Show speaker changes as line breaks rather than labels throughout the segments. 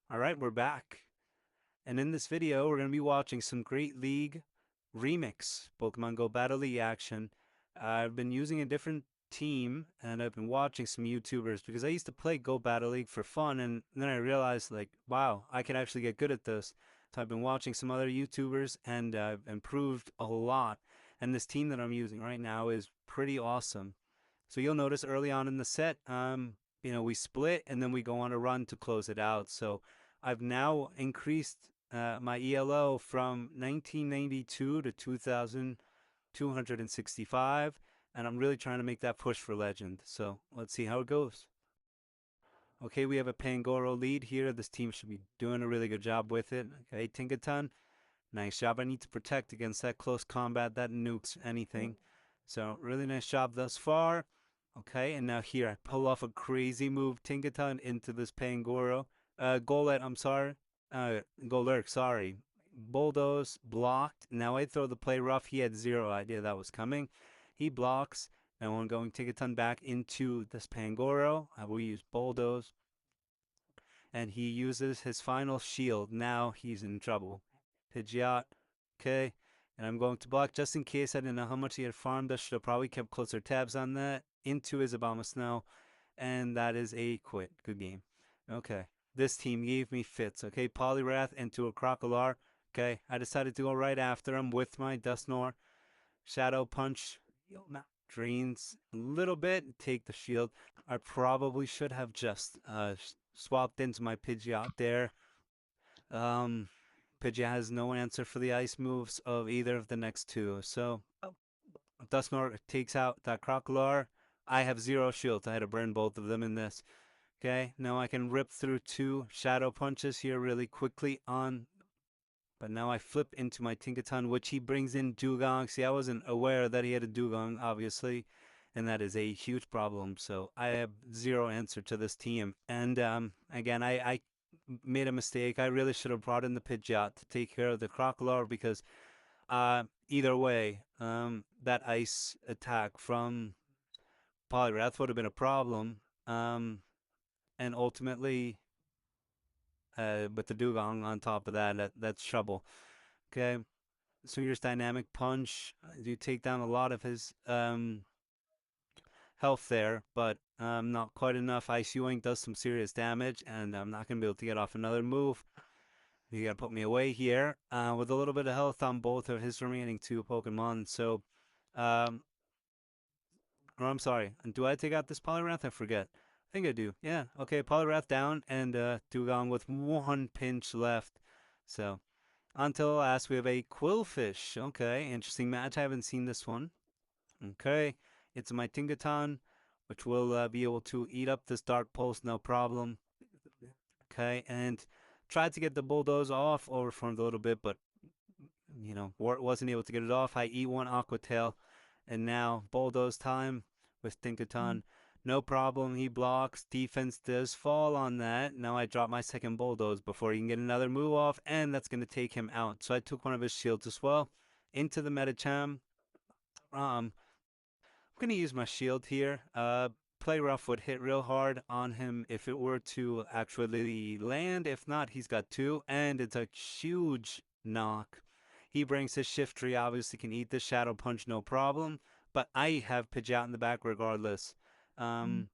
All right, we're back. And in this video, we're going to be watching some Great League Remix Pokemon Go Battle League action. I've been using a different team and I've been watching some YouTubers because I used to play Go Battle League for fun and then I realized like, wow, I can actually get good at this. So I've been watching some other YouTubers and I've improved a lot. And this team that I'm using right now is pretty awesome. So you'll notice early on in the set, we split and then we go on a run to close it out. So I've now increased my ELO from 1992 to 2,265, and I'm really trying to make that push for legend. So let's see how it goes. Okay, we have a Pangoro lead here. This team should be doing a really good job with it. Okay, Tinkaton, nice job. I need to protect against that close combat that nukes anything. So really nice job thus far. Okay, and now here I pull off a crazy move, Tinkaton into this Pangoro. Golett, I'm sorry. Golurk, sorry. Bulldoze blocked. Now I throw the play rough. He had zero idea that was coming. He blocks. Now I'm going Tinkaton back into this Pangoro. I will use Bulldoze. And he uses his final shield. Now he's in trouble. Pidgeot. Okay. And I'm going to block just in case. I didn't know how much he had farmed. I should have probably kept closer tabs on that. Into his Abomasnow. And that is a quit. Good game. Okay. This team gave me fits. Okay. Poliwrath into a Crocodile. Okay. I decided to go right after him with my dusknoir. Shadow Punch. Drains a little bit. Take the shield. I probably should have just swapped into my Pidgeot there. Um, Pidgeot has no answer for the ice moves of either of the next two. So Dusknoir takes out that Crocodile. I have zero shield. I had to burn both of them in this. Okay, now I can rip through two Shadow Punches here really quickly on. But now I flip into my Tinkaton, which he brings in Dugong. See, I wasn't aware that he had a Dugong, obviously, and that is a huge problem. So I have zero answer to this team. And again, I made a mistake. I really should have brought in the Pidgeot to take care of the Crocodile because either way, that ice attack from Poliwrath would have been a problem. And ultimately, with the Dugong on top of that's trouble. Okay, so here's Dynamic Punch. You take down a lot of his health there, but not quite enough. Ice Ewing does some serious damage, and I'm not going to be able to get off another move. You got to put me away here with a little bit of health on both of his remaining two Pokemon. So, um, or I'm sorry, do I take out this Poliwrath? I forget. I think I do. Yeah, okay, Poliwrath down, and Dugong with one pinch left. So, until last, we have a Quillfish. Okay, interesting match. I haven't seen this one. Okay, it's my Tinkaton, which will be able to eat up this Dark Pulse, no problem. Okay, and tried to get the Bulldoze off, overformed a little bit, but wasn't able to get it off. I eat one Aqua Tail, and now Bulldoze time with Tinkaton. No problem. He blocks. Defense does fall on that. Now I drop my second Bulldoze before he can get another move off, and that's going to take him out. So I took one of his shields as well into the Medicham. I'm going to use my shield here. Play rough would hit real hard on him if it were to actually land. If not, he's got two, and it's a huge knock. He brings his shift tree, obviously can eat the Shadow Punch, no problem. But I have Pidgeot in the back regardless. Um,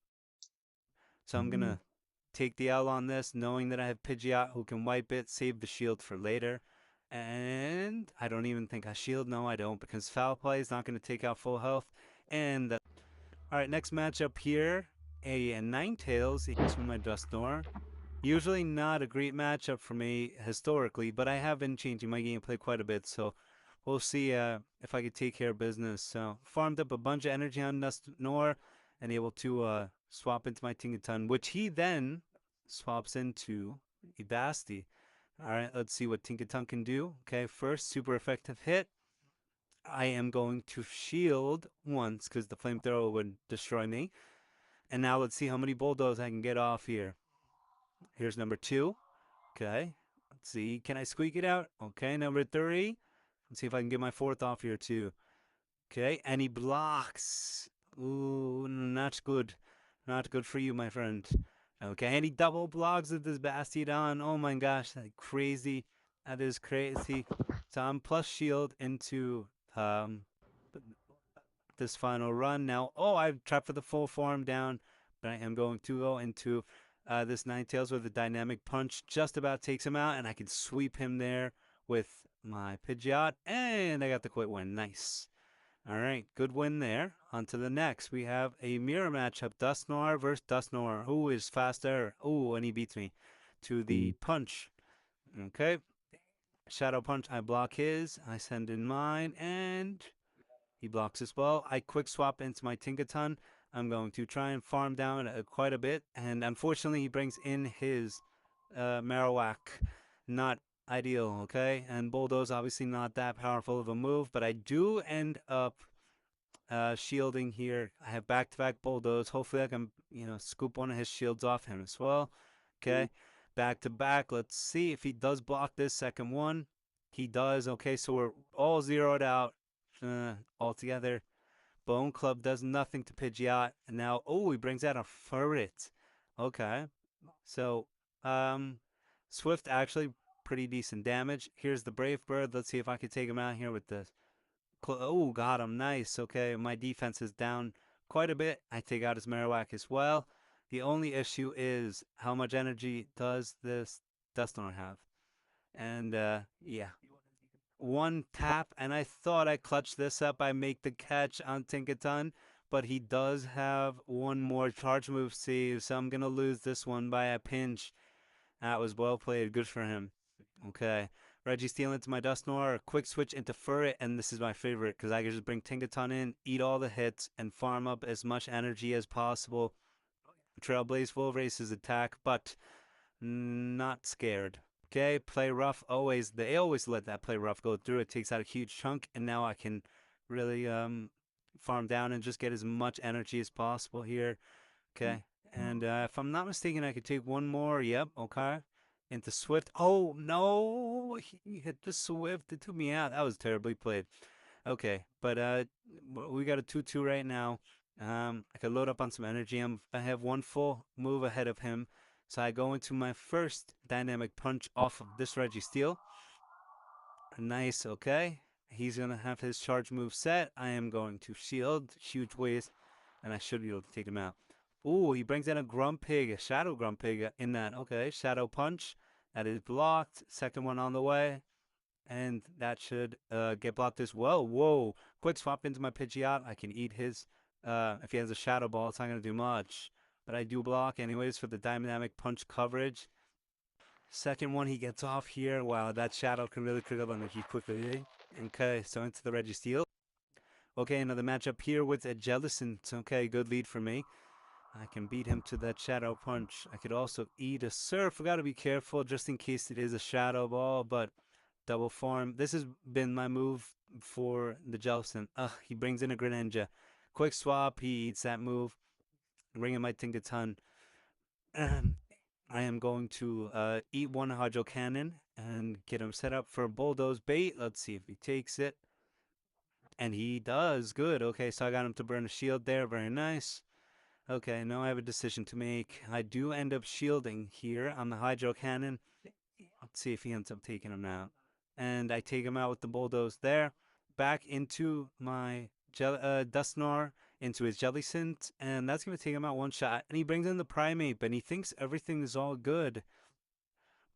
so I'm gonna take the L on this, knowing that I have Pidgeot who can wipe it, save the shield for later. And I don't even think I shield. No, I don't, because foul play is not going to take out full health. And all right, next matchup here, a Ninetales against my Dusknoir. Usually not a great matchup for me historically, but I have been changing my gameplay quite a bit, so we'll see if I can take care of business. So farmed up a bunch of energy on Dusknoir and able to swap into my Tinkaton, which he then swaps into a Basti. All right, let's see what Tinkaton can do. Okay, first super effective hit. I am going to shield once because the flamethrower would destroy me. And now let's see how many Bulldoze I can get off here. Here's number two. Okay. Let's see. Can I squeak it out? Okay. Number three. Let's see if I can get my fourth off here too. Okay. And he blocks. Ooh, not good. Not good for you, my friend. Okay, and he double blocks with this Bastiodon. Oh my gosh, that crazy. That is crazy. So I'm plus shield into um this final run. Now, oh, I've trapped for the full form down, but I am going to go into this Ninetales with a dynamic punch. Just about takes him out, and I can sweep him there with my Pidgeot, and I got the quick win. Nice. All right, good win there. On to the next. We have a mirror matchup, Dusknoir versus Dusknoir. Who is faster? Oh, and he beats me to the punch. Okay. Shadow punch, I block his. I send in mine, and he blocks as well. I quick swap into my tinkaton. I'm going to try and farm down quite a bit, and unfortunately, he brings in his Marowak. Not ideal, okay? And Bulldoze obviously not that powerful of a move, but I do end up shielding here. I have back-to-back Bulldoze. Hopefully, I can scoop one of his shields off him as well. Okay, back-to-back. Let's see if he does block this second one. He does. Okay, so we're all zeroed out all together. Bone Club does nothing to Pidgeot. And now, oh, he brings out a Furret. Okay. So, Swift actually pretty decent damage. Here's the Brave Bird. Let's see if I can take him out here with this. Oh, got him. Nice. Okay, my defense is down quite a bit. I take out his Marowak as well. The only issue is how much energy does this Dusknoir have? And yeah, one tap, and I thought I clutched this up. I make the catch on Tinkaton, but he does have one more charge move save, so I'm gonna lose this one by a pinch. That was well played. Good for him. Okay. Registeel into my Dusknoir, quick switch into Furret, and this is my favorite because I can just bring Tinkaton in, eat all the hits, and farm up as much energy as possible. Trailblaze full races attack, but not scared. Okay, play rough. They always let that play rough go through. It takes out a huge chunk, and now I can really farm down and just get as much energy as possible here. Okay, and if I'm not mistaken, I could take one more. Yep. Okay. Into Swift. Oh no, he hit the Swift. It took me out. That was terribly played. Okay, but we got a 2-2 right now. I could load up on some energy. I have one full move ahead of him. So I go into my first dynamic punch off of this Registeel. Nice, okay. He's going to have his charge move set. I am going to shield, huge waste, and I should be able to take him out. Ooh, he brings in a Grumpig, a Shadow Grumpig in that. Okay, Shadow Punch. That is blocked. Second one on the way. And that should get blocked as well. Whoa, quick swap into my Pidgeot. I can eat his, if he has a Shadow Ball, it's not going to do much. But I do block anyways for the dynamic punch coverage. Second one, he gets off here. Wow, that Shadow can really click up on the key quickly. Okay, so into the Registeel. Okay, another matchup here with a Jellicent. Okay, good lead for me. I can beat him to that Shadow Punch. I could also eat a Surf. I gotta be careful just in case it is a Shadow Ball, but double form. This has been my move for the Jellicent. Ugh, he brings in a Greninja. Quick swap, he eats that move. Ring in my Tinkaton. I am going to eat one Hydro Cannon and get him set up for Bulldoze bait. Let's see if he takes it. And he does. Good. Okay, so I got him to burn a shield there. Very nice. Okay, now I have a decision to make. I do end up shielding here on the Hydro Cannon. Let's see if he ends up taking him out. And I take him out with the Bulldoze there. Back into my Dusknoir, into his Jellicent, and that's going to take him out one shot. And he brings in the Primate, but he thinks everything is all good.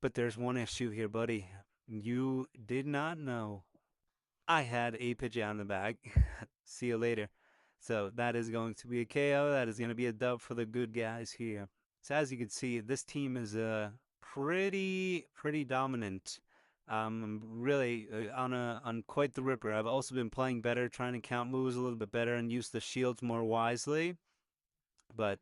But there's one issue here, buddy. You did not know I had a Pidgeot in the bag. See you later. So that is going to be a KO. That is going to be a dub for the good guys here. So as you can see, this team is pretty dominant. I'm really on quite the ripper. I've also been playing better, trying to count moves a little bit better and use the shields more wisely. But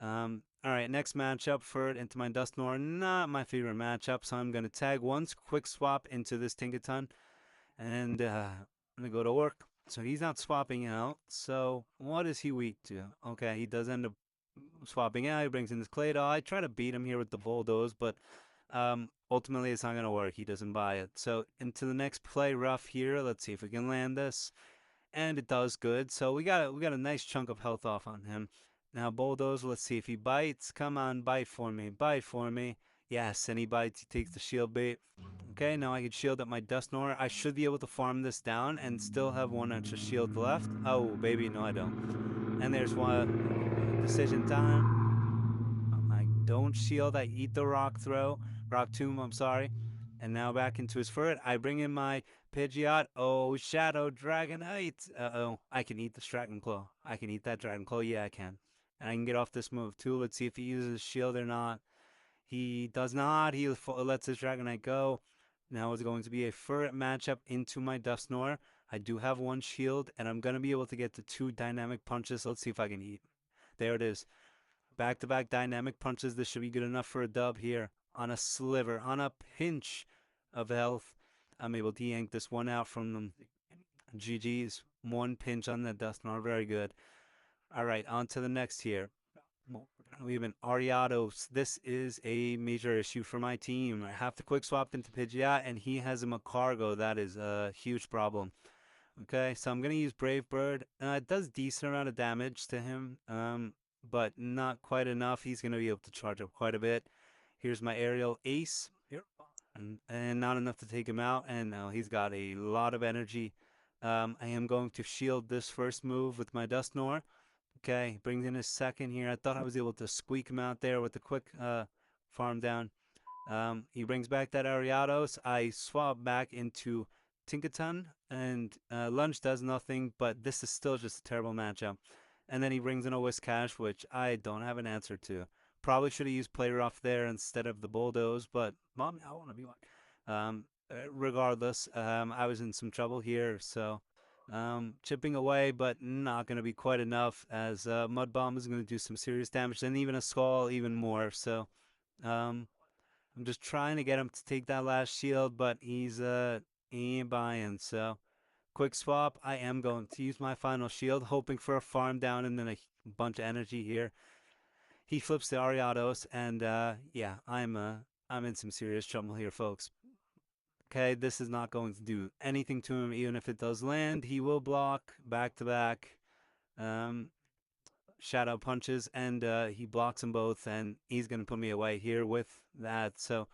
all right, next matchup for it into my Dusknoir. Not my favorite matchup, so I'm gonna tag once, quick swap into this Tinkaton, and I'm gonna go to work. So he's not swapping out. So what is he weak to? Okay, he does end up swapping out. He brings in this Claydol. I try to beat him here with the Bulldoze, but ultimately it's not going to work. He doesn't buy it. So into the next play rough here. Let's see if we can land this. And it does good. So we got a nice chunk of health off on him. Now Bulldoze, let's see if he bites. Come on, bite for me. Bite for me. Yes, and he bites. He takes the shield bait. Okay, now I can shield up my dusknoir. I should be able to farm this down and still have one extra shield left. Oh, baby, no, I don't. And there's one decision time. I don't shield. I eat the rock throw. Rock tomb, I'm sorry. And now back into his fur. I bring in my Pidgeot. Oh, Shadow Dragonite. Uh-oh. I can eat this Dragon Claw. I can eat that Dragon Claw. Yeah, I can. And I can get off this move, too. Let's see if he uses shield or not. He does not. He lets his Dragonite go. Now it's going to be a fur matchup into my Dusknoir. I do have one shield, and I'm going to be able to get to 2 dynamic punches. Let's see if I can eat. There it is. Back-to-back dynamic punches. This should be good enough for a dub here. On a sliver, on a pinch of health, I'm able to yank this one out from them. GG's. One pinch on the Dusknoir. Very good. All right, on to the next here. We have an Ariados. This is a major issue for my team. I have to quick swap into Pidgeot, and he has a Macargo. That is a huge problem. Okay, so I'm going to use Brave Bird. It does decent amount of damage to him, but not quite enough. He's going to be able to charge up quite a bit. Here's my Aerial Ace, and not enough to take him out, and now he's got a lot of energy. I am going to shield this first move with my Dusknoir. Okay, brings in his second here. I thought I was able to squeak him out there with a quick farm down. He brings back that Ariados. I swap back into Tinkaton, and Lunge does nothing, but this is still just a terrible matchup. And then he brings in a Whiscash, which I don't have an answer to. Probably should have used Play Rough there instead of the Bulldoze, but Mom, I want to be one. Regardless, I was in some trouble here, so chipping away, but not going to be quite enough as Mud Bomb is going to do some serious damage, and even a Skull even more. So I'm just trying to get him to take that last shield, but he ain't buying. So quick swap. I am going to use my final shield, hoping for a farm down and then a bunch of energy here. He flips the Ariados, and yeah, I'm in some serious trouble here, folks. Okay, this is not going to do anything to him. Even if it does land, he will block back to back shadow punches, and he blocks them both, and he's going to put me away here with that. So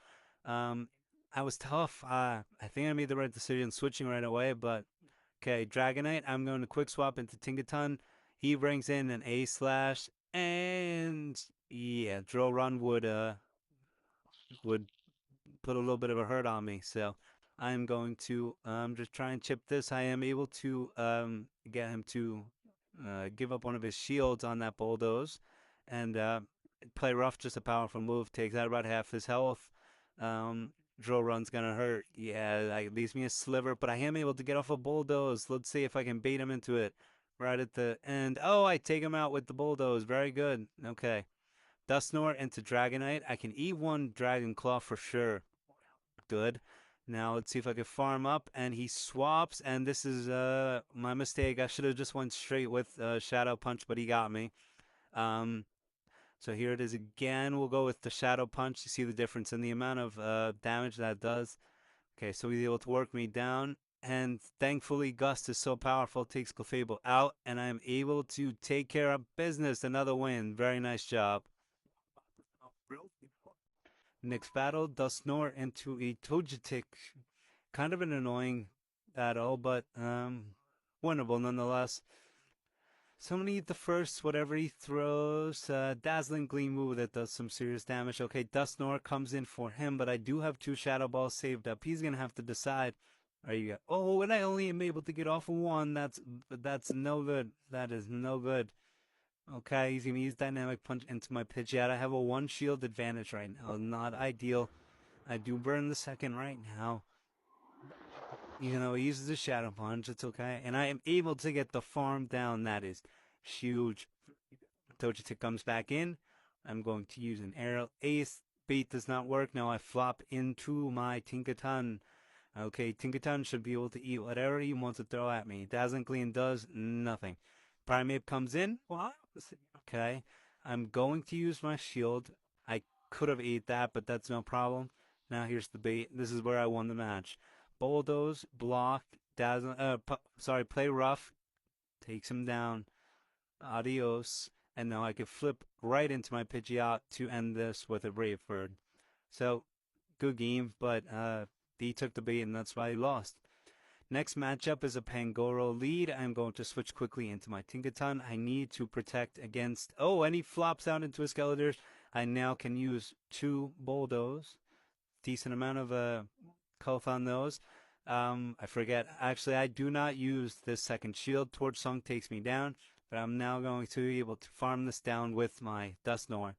I was tough. I think I made the right decision switching right away, but okay, Dragonite, I'm going to quick swap into Tinkaton. He brings in an A slash, and yeah, Drill Run would put a little bit of a hurt on me. So I'm going to just try and chip this. I am able to get him to give up one of his shields on that Bulldoze and play rough, just a powerful move. Takes out about half his health. Drill Run's going to hurt. Yeah, that leaves me a sliver, but I am able to get off a Bulldoze. Let's see if I can bait him into it right at the end. Oh, I take him out with the Bulldoze. Very good. Okay. Dusknoir into Dragonite. I can eat one Dragon Claw for sure. Good. Now let's see if I can farm up, and he swaps, and this is my mistake. I should have just went straight with Shadow Punch, but he got me. So here it is again. We'll go with the Shadow Punch. You see the difference in the amount of damage that does. Okay, so he's able to work me down, and thankfully Gust is so powerful, it takes Clefable out, and I'm able to take care of business. Another win. Very nice job. Next battle, Dusknoir into a Togetic. Kind of an annoying battle, but winnable nonetheless. So I'm gonna eat the first, whatever he throws. Dazzling Gleam move that does some serious damage. Okay, Dusknoir comes in for him, but I do have 2 Shadow Balls saved up. He's gonna have to decide. Are you? Oh, and I only am able to get off of one. That's no good. That is no good. Okay, he's gonna use Dynamic Punch into my Pidgeot. I have a 1 shield advantage right now. Not ideal. I do burn the second right now. You know, he uses a Shadow Punch. It's okay. And I am able to get the farm down. That is huge. Togetic comes back in. I'm going to use an Aerial Ace. Bait does not work. Now I flop into my Tinkaton. Okay, Tinkaton should be able to eat whatever he wants to throw at me. Dazzling Gleam does nothing. Primeape comes in. Okay, I'm going to use my shield. I could have ate that, but that's no problem. Now here's the bait. This is where I won the match. Bulldoze, block, play rough, takes him down. Adios. and now I could flip right into my Pidgeot to end this with a Brave Bird. So, good game, but he took the bait, and that's why he lost. Next matchup is a Pangoro lead. I'm going to switch quickly into my Tinkaton. I need to protect against... Oh, and he flops out into a Skeletor. I now can use 2 Bulldoze. Decent amount of health on those. I forget. Actually, I do not use this second shield. Torch Song takes me down, but I'm now going to be able to farm this down with my dusknoir.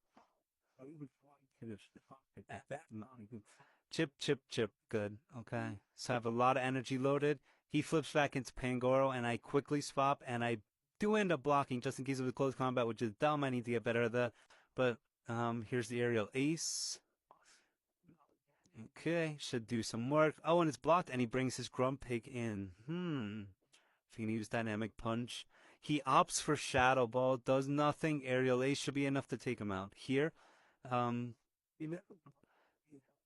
Chip, chip, chip. Good. Okay. So I have a lot of energy loaded. He flips back into Pangoro, and I quickly swap, and I do end up blocking just in case of a close combat, which is dumb. I need to get better at that. But here's the aerial ace. Okay, should do some work. Oh, and it's blocked, and he brings his Grumpig in. If he can use Dynamic Punch. He opts for Shadow Ball, does nothing. Aerial Ace should be enough to take him out. Here,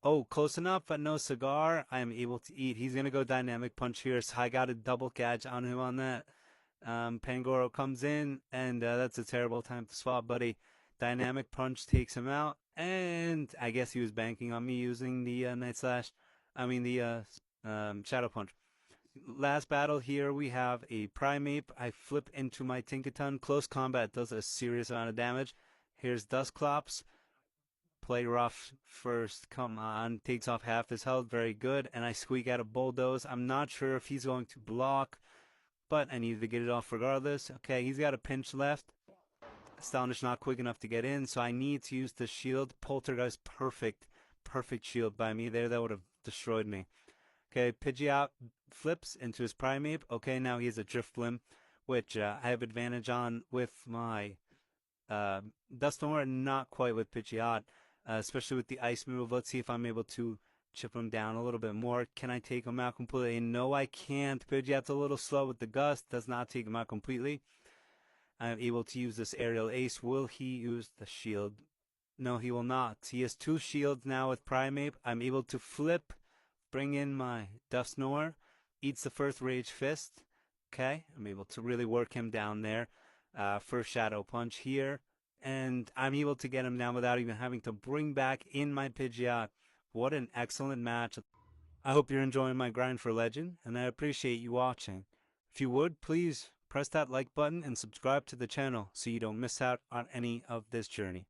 oh, close enough, but no cigar. I am able to eat. He's going to go Dynamic Punch here, so I got a double catch on him on that. Pangoro comes in, and that's a terrible time to swap, buddy. Dynamic Punch takes him out, and I guess he was banking on me using the Shadow Punch. Last battle here, we have a Primeape. I flip into my Tinkaton. Close combat does a serious amount of damage. Here's Dusclops. Play rough first. Come on. Takes off half his health. Very good. And I squeak out a Bulldoze. I'm not sure if he's going to block, but I needed to get it off regardless. Okay, he's got a pinch left. Astonish not quick enough to get in, so I need to use the shield. Poltergeist, perfect shield by me there. That would have destroyed me. Okay, Pidgeot flips into his Primeape. Okay, now he has a Drifblim, which I have advantage on with my Dusknoir, not quite with Pidgeot, especially with the Ice move. Let's see if I'm able to chip him down a little bit more. Can I take him out completely? No, I can't. Pidgeot's a little slow with the Gust. Does not take him out completely. I'm able to use this aerial ace. Will he use the shield? No, he will not. He has 2 shields now with Primeape. I'm able to flip, bring in my Dusknoir, eats the first Rage Fist. Okay, I'm able to really work him down there. First Shadow Punch here, and I'm able to get him down without even having to bring back in my Pidgeot. What an excellent match. I hope you're enjoying my grind for Legend, and I appreciate you watching. If you would, please press that like button and subscribe to the channel so you don't miss out on any of this journey.